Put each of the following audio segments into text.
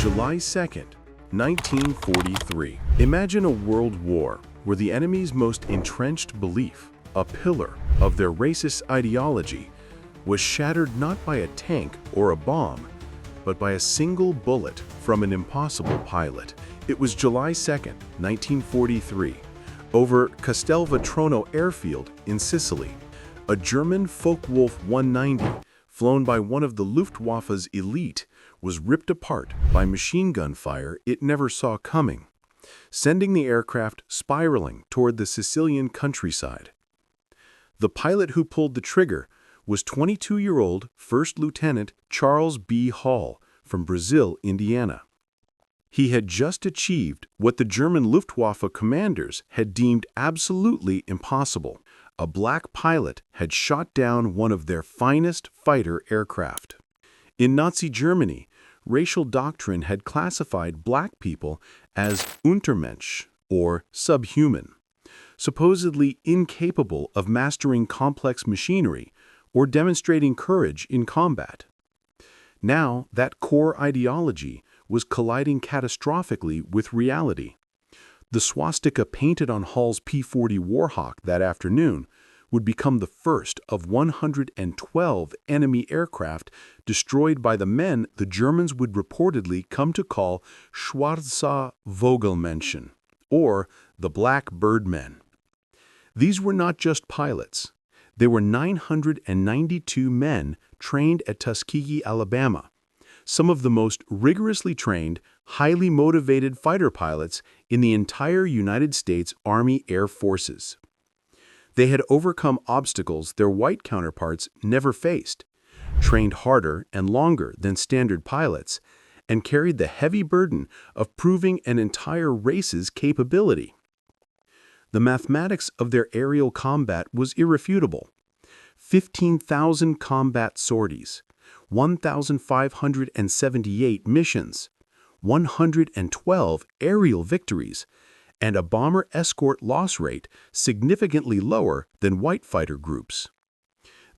July 2nd, 1943. Imagine a world war where the enemy's most entrenched belief, a pillar of their racist ideology, was shattered not by a tank or a bomb, but by a single bullet from an impossible pilot. It was July 2nd, 1943, over Castelvetrano airfield in Sicily. A German Focke-Wulf 190, flown by one of the Luftwaffe's elite, was ripped apart by machine gun fire it never saw coming, sending the aircraft spiraling toward the Sicilian countryside. The pilot who pulled the trigger was 22-year-old First Lieutenant Charles B. Hall from Brazil, Indiana. He had just achieved what the German Luftwaffe commanders had deemed absolutely impossible. A black pilot had shot down one of their finest fighter aircraft. In Nazi Germany, racial doctrine had classified black people as Untermensch, or subhuman, supposedly incapable of mastering complex machinery or demonstrating courage in combat. Now, that core ideology was colliding catastrophically with reality. The swastika painted on Hall's P-40 Warhawk that afternoon would become the first of 112 enemy aircraft destroyed by the men the Germans would reportedly come to call Schwartza Vogalmention, or the Black Birdmen. These were not just pilots. They were 992 men trained at Tuskegee, Alabama, some of the most rigorously trained, highly motivated fighter pilots in the entire United States Army Air Forces. They had overcome obstacles their white counterparts never faced, trained harder and longer than standard pilots, and carried the heavy burden of proving an entire race's capability. The mathematics of their aerial combat was irrefutable. 15,000 combat sorties, 1,578 missions, 112 aerial victories, and a bomber escort loss rate significantly lower than white fighter groups.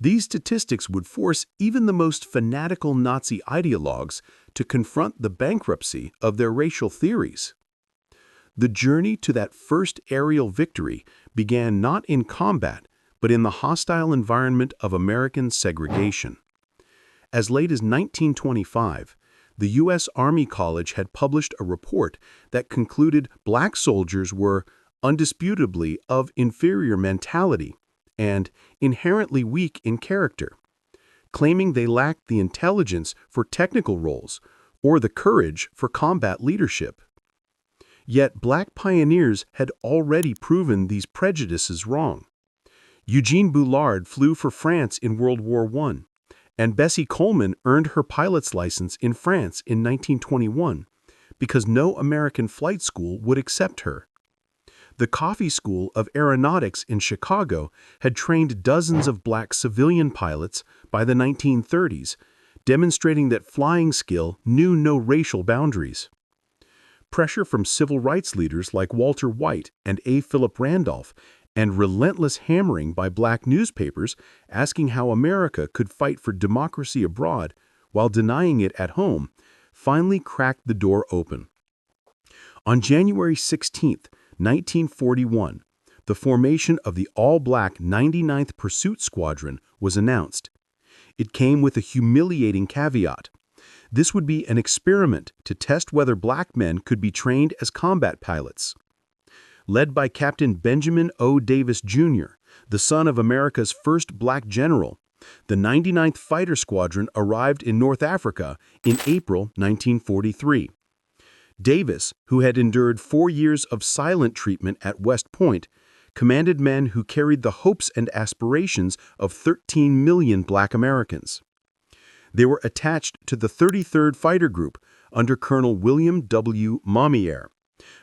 These statistics would force even the most fanatical Nazi ideologues to confront the bankruptcy of their racial theories. The journey to that first aerial victory began not in combat, but in the hostile environment of American segregation. As late as 1925, the U.S. Army College had published a report that concluded black soldiers were undisputably of inferior mentality and inherently weak in character, claiming they lacked the intelligence for technical roles or the courage for combat leadership. Yet black pioneers had already proven these prejudices wrong. Eugene Bullard flew for France in World War I, and Bessie Coleman earned her pilot's license in France in 1921 because no American flight school would accept her. The Coffee School of Aeronautics in Chicago had trained dozens of black civilian pilots by the 1930s, demonstrating that flying skill knew no racial boundaries. Pressure from civil rights leaders like Walter White and A. Philip Randolph and relentless hammering by black newspapers asking how America could fight for democracy abroad while denying it at home, finally cracked the door open. On January 16, 1941, the formation of the all-black 99th Pursuit Squadron was announced. It came with a humiliating caveat. This would be an experiment to test whether black men could be trained as combat pilots. Led by Captain Benjamin O. Davis, Jr., the son of America's first black general, the 99th Fighter Squadron arrived in North Africa in April 1943. Davis, who had endured 4 years of silent treatment at West Point, commanded men who carried the hopes and aspirations of 13 million black Americans. They were attached to the 33rd Fighter Group under Colonel William W. Mamiere,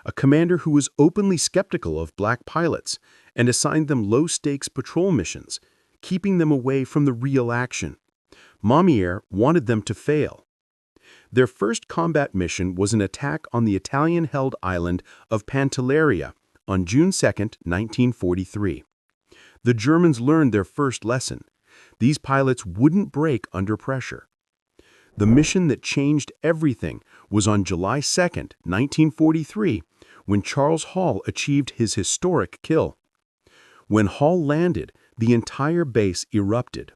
a commander who was openly skeptical of black pilots and assigned them low-stakes patrol missions, keeping them away from the real action. Mamiere wanted them to fail. Their first combat mission was an attack on the Italian-held island of Pantelleria on June 2, 1943. The Germans learned their first lesson. These pilots wouldn't break under pressure. The mission that changed everything was on July 2, 1943, when Charles Hall achieved his historic kill. When Hall landed, the entire base erupted.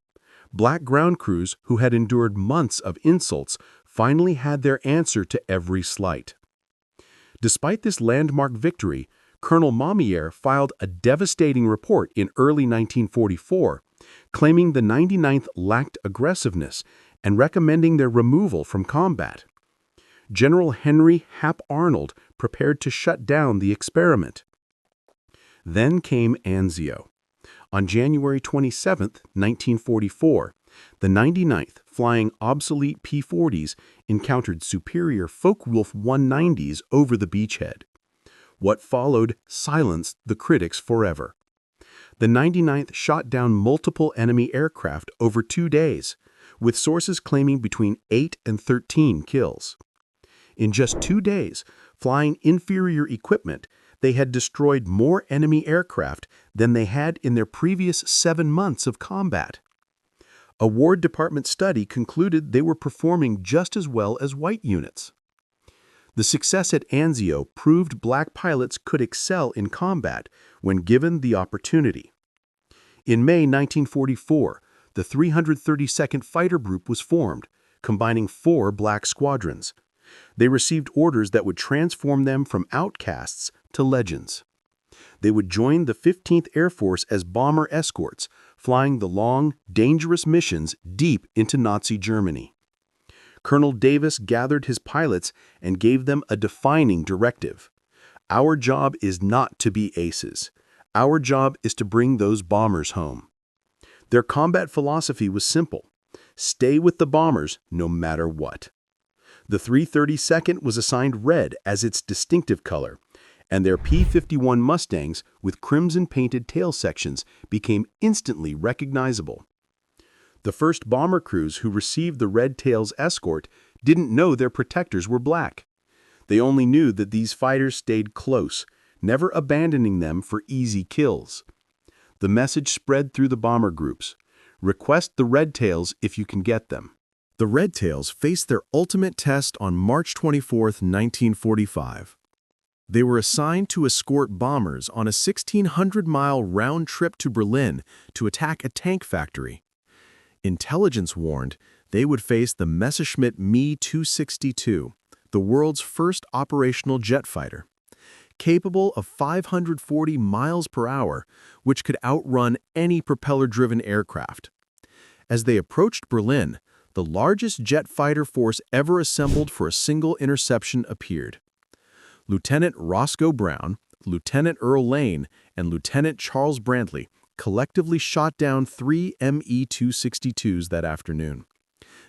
Black ground crews who had endured months of insults finally had their answer to every slight. Despite this landmark victory, Colonel Mamiere filed a devastating report in early 1944, claiming the 99th lacked aggressiveness and recommending their removal from combat. General Henry Hap Arnold prepared to shut down the experiment. Then came Anzio. On January 27, 1944, the 99th, flying obsolete P-40s, encountered superior Focke-Wulf 190s over the beachhead. What followed silenced the critics forever. The 99th shot down multiple enemy aircraft over 2 days, with sources claiming between 8 and 13 kills. In just 2 days, flying inferior equipment, they had destroyed more enemy aircraft than they had in their previous 7 months of combat. A War Department study concluded they were performing just as well as white units. The success at Anzio proved black pilots could excel in combat when given the opportunity. In May 1944, the 332nd Fighter Group was formed, combining 4 black squadrons. They received orders that would transform them from outcasts to legends. They would join the 15th Air Force as bomber escorts, flying the long, dangerous missions deep into Nazi Germany. Colonel Davis gathered his pilots and gave them a defining directive. Our job is not to be aces. Our job is to bring those bombers home. Their combat philosophy was simple: stay with the bombers no matter what. The 332nd was assigned red as its distinctive color, and their P-51 Mustangs with crimson-painted tail sections became instantly recognizable. The first bomber crews who received the Red Tails escort didn't know their protectors were black. They only knew that these fighters stayed close, never abandoning them for easy kills. The message spread through the bomber groups: request the Red Tails if you can get them. The Red Tails faced their ultimate test on March 24, 1945. They were assigned to escort bombers on a 1,600-mile round trip to Berlin to attack a tank factory. Intelligence warned they would face the Messerschmitt Me-262, the world's first operational jet fighter, capable of 540 miles per hour, which could outrun any propeller-driven aircraft. As they approached Berlin, the largest jet fighter force ever assembled for a single interception appeared. Lieutenant Roscoe Brown, Lieutenant Earl Lane, and Lieutenant Charles Brantley collectively shot down 3 Me-262s that afternoon.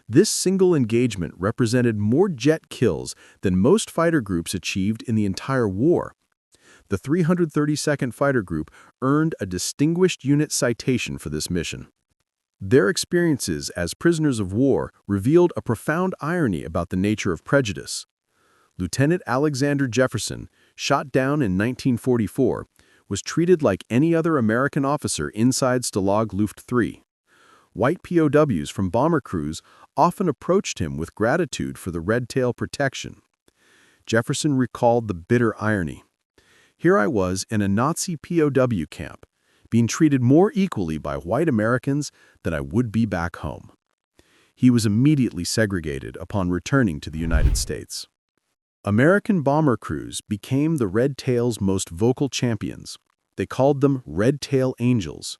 This single engagement represented more jet kills than most fighter groups achieved in the entire war. The 332nd Fighter Group earned a Distinguished Unit Citation for this mission. Their experiences as prisoners of war revealed a profound irony about the nature of prejudice. Lieutenant Alexander Jefferson, shot down in 1944, was treated like any other American officer inside Stalag Luft III. White POWs from bomber crews often approached him with gratitude for the red tail protection. Jefferson recalled the bitter irony. Here I was in a Nazi POW camp, being treated more equally by white Americans than I would be back home. He was immediately segregated upon returning to the United States. American bomber crews became the Red Tail's most vocal champions. They called them Red Tail Angels.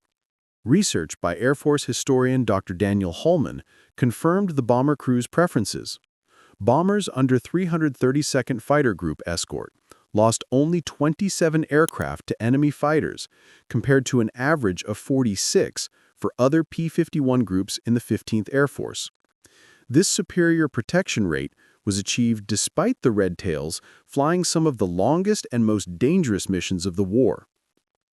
Research by Air Force historian Dr. Daniel Holman confirmed the bomber crew's preferences. Bombers under 332nd Fighter Group escort lost only 27 aircraft to enemy fighters, compared to an average of 46 for other P-51 groups in the 15th Air Force. This superior protection rate was achieved despite the Red Tails flying some of the longest and most dangerous missions of the war.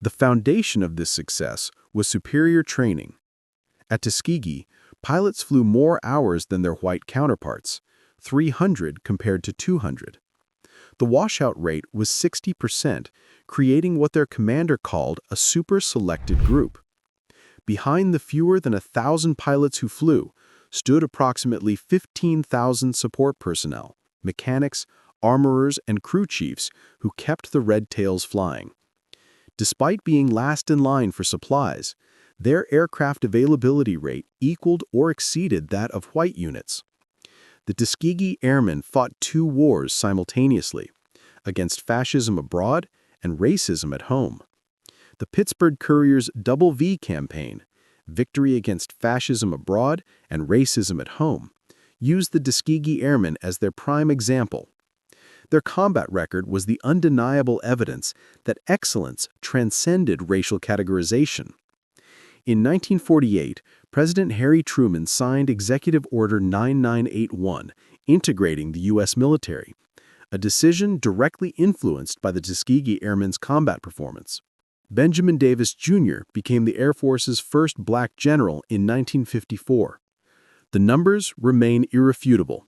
The foundation of this success was superior training. At Tuskegee, pilots flew more hours than their white counterparts, 300 compared to 200. The washout rate was 60%, creating what their commander called a super-selected group. Behind the fewer than 1,000 pilots who flew, stood approximately 15,000 support personnel, mechanics, armorers, and crew chiefs who kept the red tails flying. Despite being last in line for supplies, their aircraft availability rate equaled or exceeded that of white units. The Tuskegee Airmen fought two wars simultaneously, against fascism abroad and racism at home. The Pittsburgh Courier's Double V campaign, Victory Against Fascism Abroad and Racism at Home, used the Tuskegee Airmen as their prime example. Their combat record was the undeniable evidence that excellence transcended racial categorization. In 1948, President Harry Truman signed Executive Order 9981, integrating the U.S. military, a decision directly influenced by the Tuskegee Airmen's combat performance. Benjamin Davis, Jr. became the Air Force's first black general in 1954. The numbers remain irrefutable: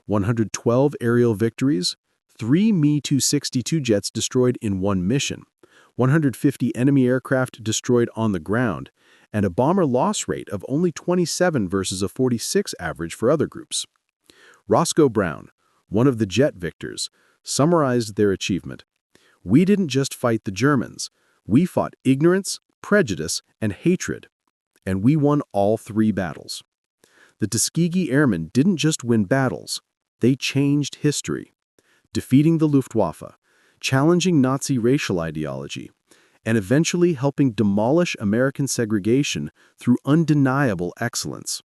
112 aerial victories, 3 Me-262 jets destroyed in one mission, 150 enemy aircraft destroyed on the ground, and a bomber loss rate of only 27 versus a 46 average for other groups. Roscoe Brown, one of the jet victors, summarized their achievement. "We didn't just fight the Germans. We fought ignorance, prejudice, and hatred. And we won all three battles." The Tuskegee Airmen didn't just win battles, they changed history, defeating the Luftwaffe, challenging Nazi racial ideology, and eventually helping demolish American segregation through undeniable excellence.